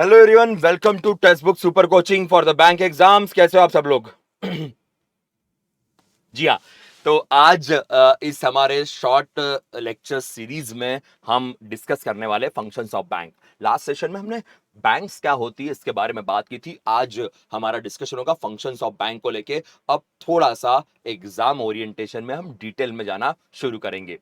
Hello everyone, welcome to textbook super coaching for the bank exams. कैसे हो आप सब लोग? जी हाँ। तो आज इस हमारे शॉर्ट लेक्चर सीरीज में हम डिस्कस करने वाले functions of bank. Last session में हमने बैंक्स क्या होती है इसके बारे में बात की थी। आज हमारा डिस्कशन होगा फंक्शंस ऑफ बैंक को लेके। अब थोड़ा सा एग्जाम ओरिएंटेशन में हम डिटेल में जाना शुरू करेंगे।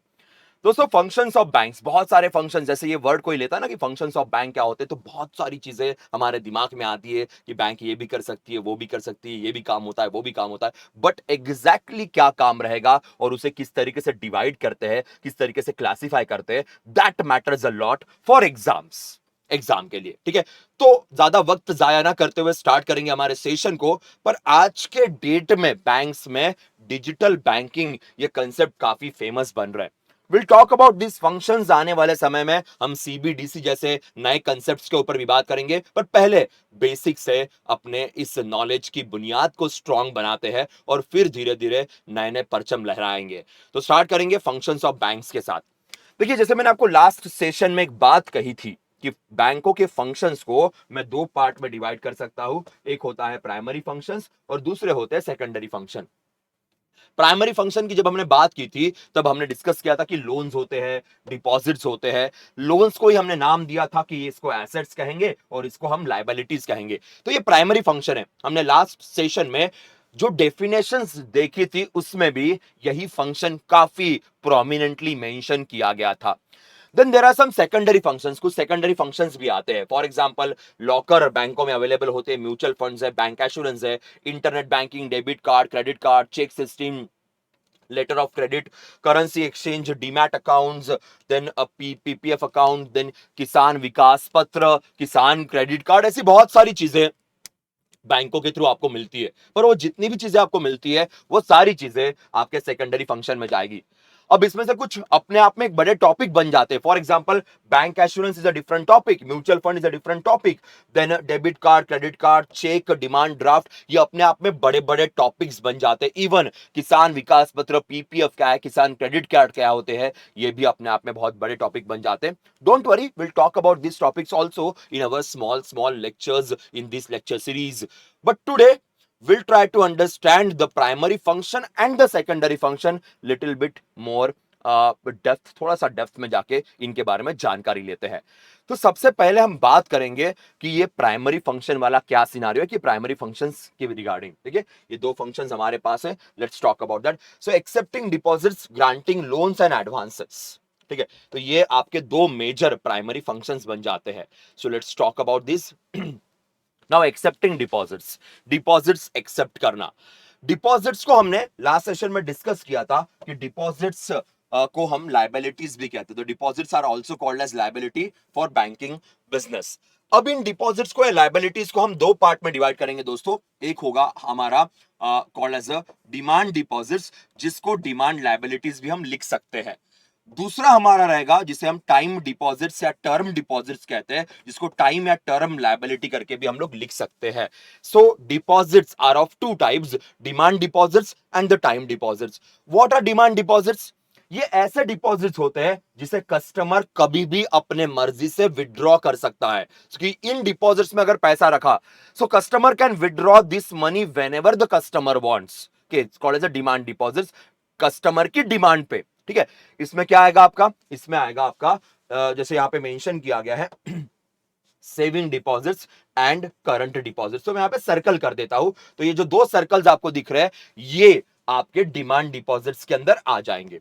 दोस्तों, फंक्शंस ऑफ बैंक्स, बहुत सारे फंक्शंस, जैसे ये वर्ड कोई लेता है ना कि फंक्शंस ऑफ बैंक क्या होते हैं, तो बहुत सारी चीजें हमारे दिमाग में आती है कि बैंक ये भी कर सकती है, वो भी कर सकती है, ये भी काम होता है, वो भी काम होता है। बट एग्जैक्टली क्या काम रहेगा और उसे किस तरीके से डिवाइड करते हैं, किस तरीके से क्लासिफाई करते हैं, that matters a lot for exam के लिए। ठीक है, तो ज्यादा वक्त जाया ना करते हुए स्टार्ट करेंगे हमारे सेशन को। पर आज के डेट में बैंक्स में डिजिटल बैंकिंग ये कंसेप्ट काफी फेमस बन रहा है। Will talk about this functions. आने वाले समय में हम सीबीडीसी जैसे नए कंसेप्ट्स के ऊपर भी बात करेंगे, पर पहले बेसिक से अपने इस नॉलेज की बुनियाद को स्ट्रांग बनाते हैं और फिर धीरे धीरे नए नए परचम लहराएंगे। तो स्टार्ट करेंगे फंक्शंस ऑफ बैंक्स के साथ। देखिए, जैसे मैंने आपको लास्ट सेशन में एक बात कही थी कि बैंकों के फंक्शंस को मैं दो पार्ट में डिवाइड कर सकता हूं। एक होता है प्राइमरी फंक्शंस और दूसरे होते हैं सेकेंडरी फंक्शन। प्राइमरी फंक्शन की जब हमने बात की थी तब हमने डिस्कस किया था कि लोन्स होते हैं, डिपॉजिट्स होते हैं। लोन्स को ही हमने नाम दिया था कि इसको एसेट्स कहेंगे और इसको हम लायबिलिटीज कहेंगे। तो ये प्राइमरी फंक्शन है। हमने लास्ट सेशन में जो डेफिनेशंस देखी थी उसमें भी यही फंक्शन काफी प्रोमिनेंटली मेंशन किया गया था। Then there are some secondary functions. कुछ सेकेंडरी फंक्शंस भी आते हैं। फॉर एग्जांपल, लॉकर बैंकों में अवेलेबल होते हैं, म्यूचुअल फंड्स है, बैंक एश्योरेंस है, internet banking, debit card, credit card, cheque system, letter of credit, currency exchange, demat accounts, then a PPF account, then Kisan Vikas पत्र, किसान क्रेडिट कार्ड। ऐसी बहुत सारी चीजें बैंकों के थ्रू आपको मिलती है। पर वो जितनी भी चीजें आपको मिलती है वो सारी चीजें आपके सेकेंडरी फंक्शन में जाएगी। अब इसमें से कुछ अपने आप में एक बड़े टॉपिक बन जाते हैं। For example, bank assurance is a different topic, mutual fund is a different topic, then debit card, credit card, cheque, demand draft, ये अपने आप में बड़े बड़े टॉपिक्स बन जाते हैं। इवन किसान विकास पत्र, पीपीएफ क्या है, किसान क्रेडिट कार्ड क्या होते हैं, ये भी अपने आप में बहुत बड़े टॉपिक बन जाते हैं। Don't worry, will talk about this topics also in our small small lectures in this lecture series. But today we'll try to understand the primary function and the secondary function little bit more depth, थोड़ा सा depth में जाके इनके बारे में जानकारी लेते हैं। तो सबसे पहले हम बात करेंगे कि ये प्राइमरी फंक्शन वाला क्या सिनारियो है, कि प्राइमरी फंक्शंस के रिगार्डिंग। ठीक है, ये दो फंक्शंस हमारे पास है। Let's talk about that. So accepting deposits, granting loans and advances. ठीक है, तो ये आपके दो मेजर प्राइमरी फंक्शंस बन जाते हैं। So let's talk about this. Now accepting deposits, deposits accept करना। डिपॉजिट्स को हमने लास्ट सेशन में डिस्कस किया था कि डिपॉजिट्स को हम लायबिलिटीज भी कहते हैं। तो deposits are also called as liability for banking business. अब इन डिपॉजिट्स को या लायबिलिटीज को हम दो पार्ट में डिवाइड करेंगे दोस्तों। एक होगा हमारा called as a demand deposits, जिसको डिमांड लायबिलिटीज भी हम लिख सकते हैं। दूसरा हमारा रहेगा जिसे हम टाइम डिपॉजिट्स या टर्म डिपॉजिट्स कहते हैं, जिसको टाइम या टर्म लायबिलिटी करके भी हम लोग लिख सकते हैं। So deposits are of two types, demand deposits and the time deposits. What are demand deposits? ये ऐसे डिपॉजिट्स होते हैं जिसे कस्टमर कभी भी अपने मर्जी से विड्रॉ कर सकता है। कि इन डिपॉजिट्स में अगर पैसा रखा, so customer can withdraw this money whenever the customer wants. Called as a demand deposits, customer की डिमांड पे। ठीक है, इसमें क्या आएगा आपका? इसमें आएगा आपका जैसे यहां पे मेंशन किया गया है saving deposits and current deposits. तो मैं यहां पे सर्कल कर देता हूं। तो ये जो दो सर्कल्स आपको दिख रहे हैं ये आपके डिमांड डिपॉजिट्स के अंदर आ जाएंगे।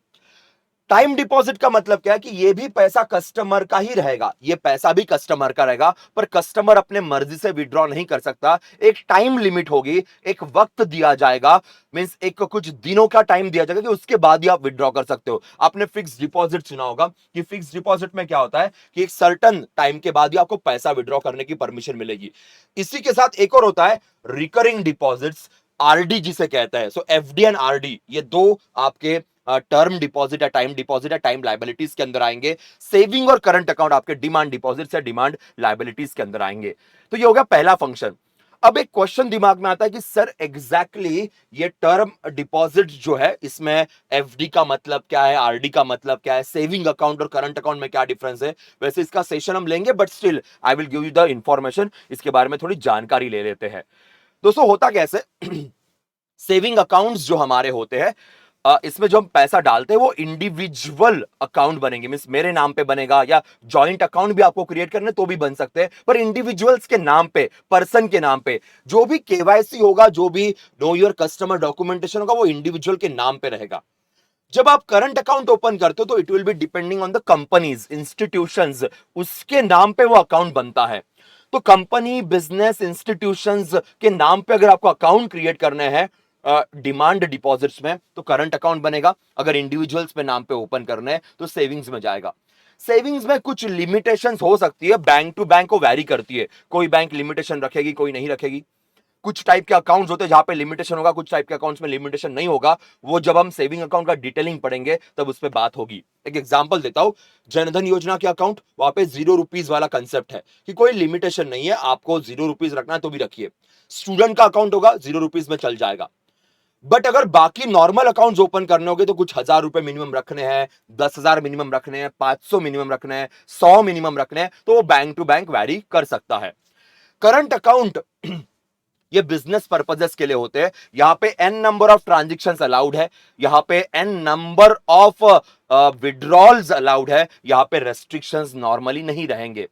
टाइम डिपॉजिट का मतलब क्या है कि ये भी पैसा कस्टमर का ही रहेगा, ये पैसा भी कस्टमर का रहेगा, पर कस्टमर अपने मर्जी से विड्रॉ नहीं कर सकता। एक टाइम लिमिट होगी, एक वक्त दिया जाएगा, मींस एक कुछ दिनों का टाइम दिया जाएगा कि उसके बाद ही आप विड्रॉ कर सकते हो। आपने फिक्स डिपॉजिट सुना होगा कि फिक्स डिपॉजिट में क्या होता है कि एक सर्टन टाइम के बाद ही आपको पैसा विड्रॉ करने की परमिशन मिलेगी। इसी के साथ एक और होता है रिकरिंग डिपॉजिट्स, आरडी जिसे कहता है। सो एफडी एंड आरडी, ये दो आपके टर्म डिपॉजिट या टाइम लायबिलिटीज के अंदर आएंगे। सेविंग और करंट अकाउंट आपके डिमांड डिपॉजिट या डिमांड लायबिलिटीज के अंदर आएंगे। तो ये हो गया पहला फंक्शन। अब एक क्वेश्चन दिमाग में आता है कि सर एग्जैक्टली ये टर्म डिपॉजिट जो है इसमें एफडी का मतलब क्या है, आरडी का मतलब क्या है, सेविंग अकाउंट और करंट अकाउंट में क्या डिफरेंस है। वैसे इसका सेशन हम लेंगे but still I will give you the information, इसके बारे में थोड़ी जानकारी ले लेते हैं। दोस्तों होता कैसे सेविंग अकाउंट्स जो हमारे होते हैं इसमें जो हम पैसा डालते हैं वो इंडिविजुअल अकाउंट बनेंगे, मींस मेरे नाम पे बनेगा, या जॉइंट अकाउंट भी आपको क्रिएट करने तो भी बन सकते हैं, पर इंडिविजुअल्स के नाम पे, पर्सन के नाम पे जो भी केवाईसी होगा, जो भी नो योर कस्टमर डॉक्यूमेंटेशन होगा, वो इंडिविजुअल के नाम पे रहेगा। जब आप करंट अकाउंट ओपन करते हो तो it will be depending on the companies, institutions, उसके नाम पे वो अकाउंट बनता है। तो कंपनी, बिजनेस, इंस्टीट्यूशंस के नाम पे अगर आपको अकाउंट क्रिएट करने हैं डिमांड डिपॉजिट्स में तो करंट अकाउंट बनेगा। अगर इंडिविजुअल्स पे नाम पे ओपन करने हैं तो सेविंग्स में जाएगा। सेविंग्स में कुछ लिमिटेशंस हो सकती है, बैंक टू बैंक को वैरी करती है, कोई बैंक लिमिटेशन रखेगी, कोई नहीं रखेगी। कुछ टाइप के अकाउंट्स होते हैं जहां पे लिमिटेशन होगा, कुछ टाइप के अकाउंट्स में लिमिटेशन नहीं होगा। वो जब हम सेविंग अकाउंट का डिटेलिंग पढ़ेंगे तब उस पर बात होगी। एक एग्जांपल देता हूं, जनधन योजना के अकाउंट, वहां पे 0 रुपीज वाला कंसेप्ट है कि कोई लिमिटेशन नहीं है, आपको 0 रुपीज रखना है तो भी रखिए। स्टूडेंट का अकाउंट होगा 0 रुपीज में चल जाएगा। बट अगर बाकी नॉर्मल अकाउंट्स ओपन करने होंगे तो कुछ 1,000 रुपए मिनिमम रखने हैं, 10,000 मिनिमम रखने हैं, 500 मिनिमम रखने हैं, 100 मिनिमम रखने हैं, तो वो बैंक टू बैंक वैरी कर सकता है। करंट अकाउंट ये बिजनेस पर्पजेस के लिए होते हैं। यहां पे n number of transactions allowed है, यहां पे n number of withdrawals allowed है, यहां पे रेस्ट्रिक्शंस नॉर्मली नहीं रहेंगे।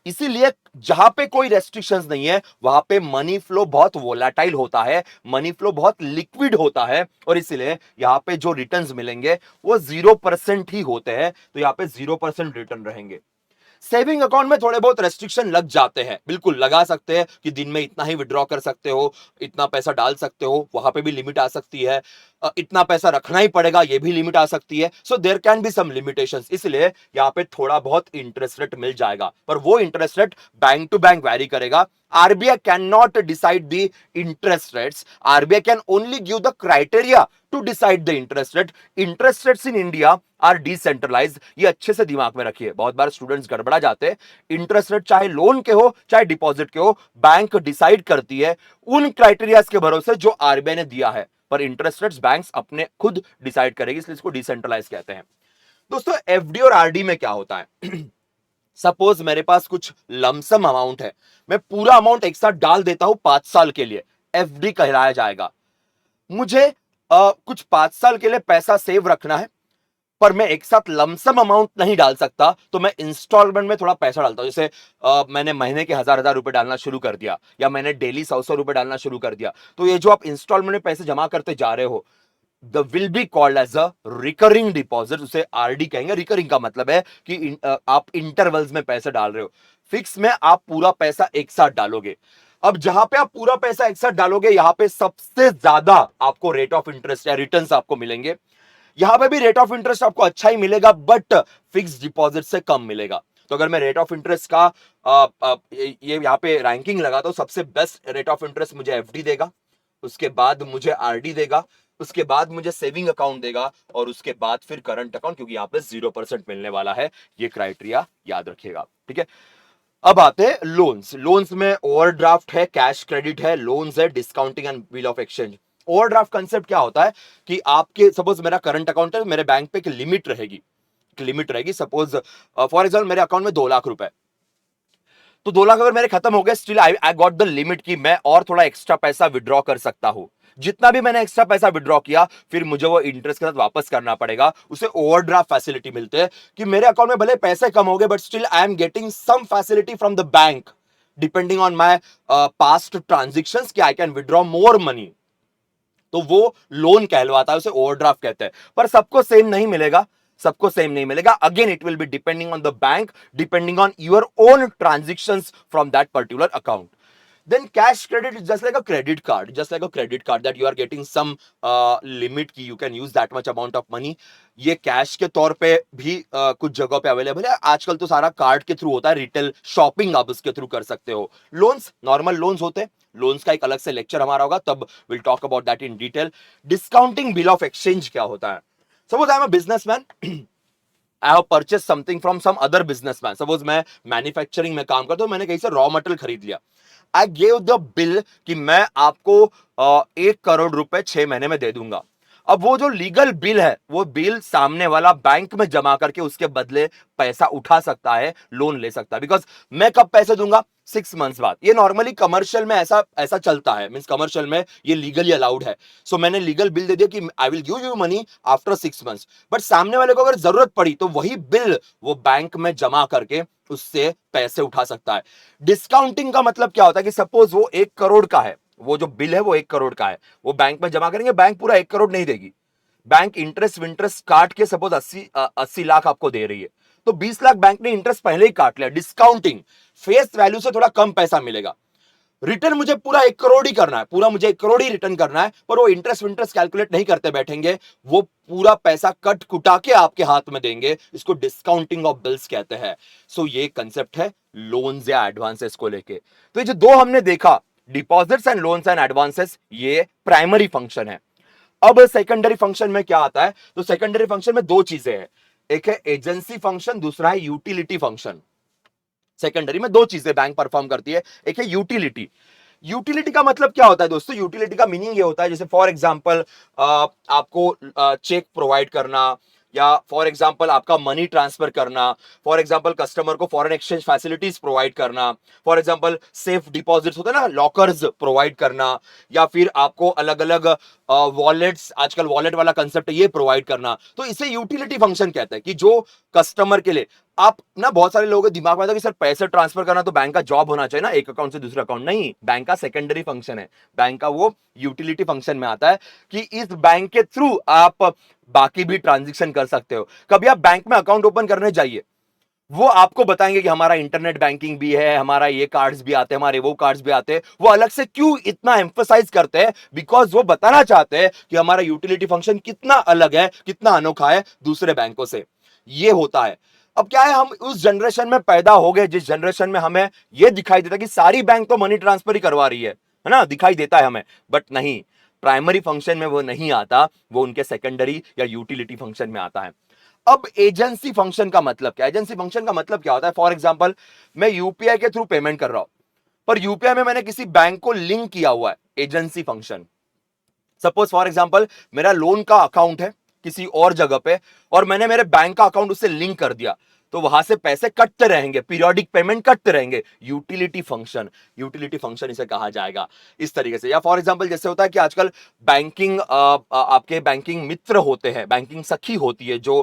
इसीलिए जहां पे कोई रेस्ट्रिक्शंस नहीं है वहां पे मनी फ्लो बहुत वोलाटाइल होता है, मनी फ्लो बहुत लिक्विड होता है, और इसीलिए यहां पे जो रिटर्न्स मिलेंगे वो 0% ही होते हैं। तो यहां पे 0% रिटर्न रहेंगे। सेविंग अकाउंट में थोड़े बहुत रेस्ट्रिक्शन लग जाते हैं, बिल्कुल लगा सकते हैं कि दिन में इतना ही विड्रॉ कर सकते हो, इतना पैसा डाल सकते हो, वहां पे भी लिमिट आ सकती है। इतना पैसा रखना ही पड़ेगा, ये भी लिमिट आ सकती है। So there can be some limitations, इसलिए यहाँ पे थोड़ा बहुत इंटरेस्ट रेट मिल जाएगा, पर वो interest rate bank to bank vary करेगा। RBI can not decide the interest rates, RBI can only give the criteria to decide the interest rate. Interest rates in India are decentralised, ये अच्छे से दिमाग में रखिए, बहुत बार स्टूडेंट्स गड़बड़ा जाते हैं। इंटरेस्ट रेट चाहे लोन के हो चाहे डिपॉजिट के हो, बैंक डिसाइड करती है उन क्राइटेरियाज के भरोसे जो आरबीआई ने दिया है, पर इंटरेस्ट रेट्स बैंक्स अपने खुद डिसाइड करेगी, इसलिए इसको डिसेंट्रलाइज कहते हैं। दोस्तों एफडी और आरडी में क्या होता है सपोज मेरे पास कुछ लमसम अमाउंट है, मैं पूरा अमाउंट एक साथ डाल देता हूं 5 साल के लिए, एफडी कहलाया जाएगा। मुझे कुछ 5 साल के लिए पैसा सेव रखना है, पर मैं एक साथ लमसम अमाउंट नहीं डाल सकता, तो मैं इंस्टॉलमेंट में थोड़ा पैसा डालता हूं। जैसे मैंने महीने के 1,000 रुपए डालना शुरू कर दिया, या मैंने डेली 100 रुपए डालना शुरू कर दिया। तो ये जो आप इंस्टॉलमेंट में पैसे जमा करते जा रहे हो the will be called as a recurring deposit, उसे आरडी कहेंगे। रिकरिंग का मतलब है कि आप इंटरवल्स में पैसे डाल रहे हो, फिक्स में आप पूरा पैसा एक साथ डालोगे। अब जहां पे आप पूरा पैसा एक साथ डालोगे, यहां पे सबसे ज्यादा आपको रेट ऑफ इंटरेस्ट या रिटर्न्स आपको मिलेंगे। यहां पे भी रेट ऑफ इंटरेस्ट आपको अच्छा ही मिलेगा, बट फिक्स डिपॉजिट से कम मिलेगा। तो अगर मैं रेट ऑफ इंटरेस्ट का ये यहां पे रैंकिंग लगाता हूं, सबसे बेस्ट रेट ऑफ इंटरेस्ट मुझे एफडी देगा, उसके बाद मुझे आरडी देगा, उसके बाद मुझे सेविंग अकाउंट देगा, और उसके बाद फिर करंट अकाउंट, क्योंकि यहां पे 0% मिलने वाला है। ये क्राइटेरिया याद रखिएगा, ठीक है। अब आते हैं लोन्स। लोन्स में ओवरड्राफ्ट है, कैश क्रेडिट है, लोन्स है, discounting and bill of exchange. Overdraft concept क्या होता है कि आपके सपोज मेरा करंट अकाउंट है, मेरे बैंक पे एक लिमिट रहेगी, सपोज फॉर एग्जाम्पल मेरे अकाउंट में 2 लाख रुपए, तो 2 लाख अगर मेरे खत्म हो गए, still I got the limit कि मैं और थोड़ा एक्स्ट्रा पैसा विड्रॉ कर सकता हूं। जितना भी मैंने एक्स्ट्रा पैसा विड्रॉ किया, फिर मुझे वो इंटरेस्ट के साथ वापस करना पड़ेगा। उसे ओवरड्राफ्ट फैसिलिटी मिलते हैं कि मेरे अकाउंट में भले पैसे कम हो गए, but still I am getting some facility from the bank depending on my past transactions कि I can withdraw more money. तो वो लोन कहलवाता है, उसे ओवरड्राफ्ट कहते हैं। पर सबको सेम नहीं मिलेगा, सबको सेम नहीं मिलेगा। Again it will be depending on the bank, depending on your own transactions from that particular account. Then cash credit is just like a credit card, that you are getting some limit कि you can use that much amount of money. ये cash के तौर पे भी कुछ जगहों पे available है। आजकल तो सारा कार्ड के थ्रू होता है, रिटेल शॉपिंग आप उसके थ्रू कर सकते हो। लोन्स नॉर्मल लोन्स होते हैं, लोन्स का एक अलग से लेक्चर हमारा होगा, तब will talk about that in detail. Discounting bill of exchange क्या होता है? Suppose I am a businessman, I have purchase something from some other businessman. Suppose मैं मैन्युफैक्चरिंग में काम करता हूं, मैंने कहीं से रॉ मटेरियल खरीद लिया। आई गेव द बिल कि मैं आपको 1 करोड़ रुपए 6 महीने में दे दूंगा। अब वो जो लीगल बिल है, वो बिल सामने वाला बैंक में जमा करके उसके बदले पैसा उठा सकता है, लोन ले सकता है। बिकॉज मैं कब पैसे दूंगा? 6 मंथ्स बाद। ये नॉर्मली कमर्शियल में ऐसा ऐसा चलता है, मींस कमर्शियल में ये लीगली अलाउड है। सो मैंने लीगल बिल दे दिया कि I will give you money after 6 months. But सामने वाले को अगर जरूरत पड़ी तो वही बिल वो बैंक में जमा करके उससे पैसे उठा सकता है। डिस्काउंटिंग का मतलब क्या होता है कि सपोज वो 1 करोड़ का है, वो जो बिल है वो 1 करोड़ का है, वो बैंक में जमा करेंगे, बैंक पूरा 1 करोड़ नहीं देगी। बैंक इंटरेस्ट विंटरेस्ट काट के सपोज 80 लाख आपको दे रही है, तो 20 लाख बैंक ने इंटरेस्ट पहले ही काट लिया। डिस्काउंटिंग, फेस वैल्यू से थोड़ा कम पैसा मिलेगा। रिटर्न मुझे पूरा 1 करोड़ ही करना है, पूरा मुझे 1 करोड़ ही रिटर्न करना है, पर वो इंटरेस्ट विंटरेस्ट कैलकुलेट नहीं करते बैठेंगे, वो पूरा पैसा कट कुटा के आपके हाथ में देंगे। इसको डिस्काउंटिंग ऑफ बिल्स कहते हैं। सो ये कंसेप्ट है लोन्स या एडवांसेस को लेके। तो ये जो दो हमने देखा, deposits and loans and advances, ये प्राइमरी फंक्शन है। अब सेकेंडरी फंक्शन में क्या आता है? तो सेकेंडरी फंक्शन में दो चीजें हैं, एक है एजेंसी फंक्शन, दूसरा है यूटिलिटी फंक्शन। सेकेंडरी में दो चीजें बैंक परफॉर्म करती है, एक है यूटिलिटी। यूटिलिटी का मतलब क्या होता है दोस्तों? यूटिलिटी का मीनिंग ये होता है, जैसे फॉर एग्जांपल आपको चेक प्रोवाइड करना, या फॉर एग्जांपल आपका मनी ट्रांसफर करना, फॉर एग्जांपल कस्टमर को फॉरेन एक्सचेंज फैसिलिटीज प्रोवाइड करना, फॉर एग्जांपल सेफ डिपॉजिट्स होते हैं ना, लॉकर्स प्रोवाइड करना, या फिर आपको अलग अलग वॉलेट्स, आजकल वॉलेट वाला कंसेप्ट है, ये प्रोवाइड करना। तो इसे यूटिलिटी फंक्शन कहते हैं कि जो कस्टमर के लिए, आप ना बहुत सारे लोगों के दिमाग में आता है कि सर पैसे ट्रांसफर करना तो बैंक का जॉब होना चाहिए ना, एक अकाउंट से दूसरे अकाउंट। नहीं, बैंक का सेकेंडरी फंक्शन है, बैंक का वो यूटिलिटी फंक्शन में आता है कि इस बैंक के थ्रू आप बाकी भी ट्रांजेक्शन कर सकते हो। कभी आप बैंक में अकाउंट ओपन करने जाइए, वो आपको बताएंगे कि हमारा इंटरनेट बैंकिंग भी है, हमारा ये कार्ड्स भी आते हैं, हमारे वो कार्ड्स भी आते हैं। वो अलग से क्यों इतना एम्फसाइज करते हैं? बिकॉज वो बताना चाहते हैं कि हमारा यूटिलिटी फंक्शन कितना अलग है, कितना अनोखा है दूसरे बैंकों से। ये होता है। अब क्या है, हम उस जनरेशन में पैदा हो गए जिस जनरेशन में हमें यह दिखाई देता कि सारी बैंक तो मनी ट्रांसफर ही करवा रही है ना, दिखाई देता है हमें। बट नहीं, प्राइमरी फंक्शन में वो नहीं आता, वो उनके सेकेंडरी या यूटिलिटी फंक्शन में आता है। अब एजेंसी फंक्शन का मतलब क्या? एजेंसी फंक्शन का मतलब क्या होता है? फॉर एग्जांपल, मैं यूपीआई के थ्रू पेमेंट कर रहा हूं, पर यूपीआई में मैंने किसी बैंक को लिंक किया हुआ है, agency function. Suppose for example, मेरा लोन का अकाउंट है किसी और जगह पे, और मैंने मेरे बैंक का अकाउंट उससे लिंक कर दिया, तो वहां से पैसे कटते रहेंगे, पीरियोडिक पेमेंट कटते रहेंगे। यूटिलिटी फंक्शन, यूटिलिटी फंक्शन इसे कहा जाएगा इस तरीके से। या फॉर एग्जांपल, जैसे होता है कि आजकल बैंकिंग, आपके बैंकिंग मित्र होते हैं, बैंकिंग सखी होती है जो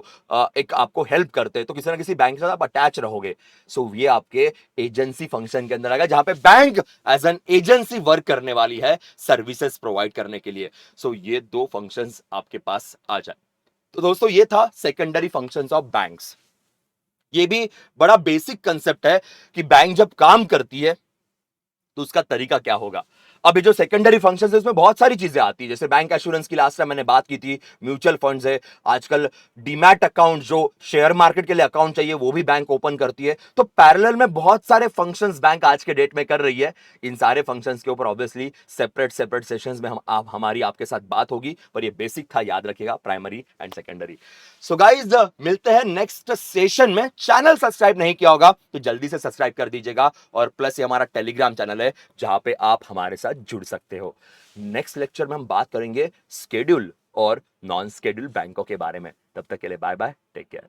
एक आपको हेल्प करते हैं, तो किसी ना किसी बैंक से आप अटैच रहोगे। सो ये आपके एजेंसी फंक्शन के अंदर आएगा, जहां पे bank as an agency work करने वाली है सर्विसेज प्रोवाइड करने के लिए। सो ये दो फंक्शंस आपके पास आ जाए। तो दोस्तों, ये था सेकेंडरी फंक्शंस ऑफ बैंक्स। ये भी बड़ा बेसिक कंसेप्ट है कि बैंक जब काम करती है तो उसका तरीका क्या होगा। अब ये जो सेकेंडरी फंक्शंस है, उसमें बहुत सारी चीजें आती है, जैसे बैंक एश्योरेंस की लास्ट टाइम मैंने बात की थी, म्यूचुअल फंड्स है, आजकल डीमैट अकाउंट, जो शेयर मार्केट के लिए अकाउंट चाहिए वो भी बैंक ओपन करती है। तो पैरेलल में बहुत सारे फंक्शंस बैंक आज के डेट में कर रही है। इन सारे फंक्शंस के ऊपर ऑब्वियसली सेपरेट सेपरेट सेशंस में हमारी आपके साथ बात होगी, पर ये बेसिक था, याद रखिएगा, primary and secondary. So guys, मिलते हैं नेक्स्ट सेशन में। चैनल सब्सक्राइब नहीं किया होगा तो जल्दी से सब्सक्राइब कर दीजिएगा, और प्लस ये हमारा टेलीग्राम चैनल है जहां पे आप हमारे साथ जुड़ सकते हो। नेक्स्ट लेक्चर में हम बात करेंगे स्केड्यूल और नॉन स्केड्यूल बैंकों के बारे में। तब तक के लिए बाय बाय, टेक केयर।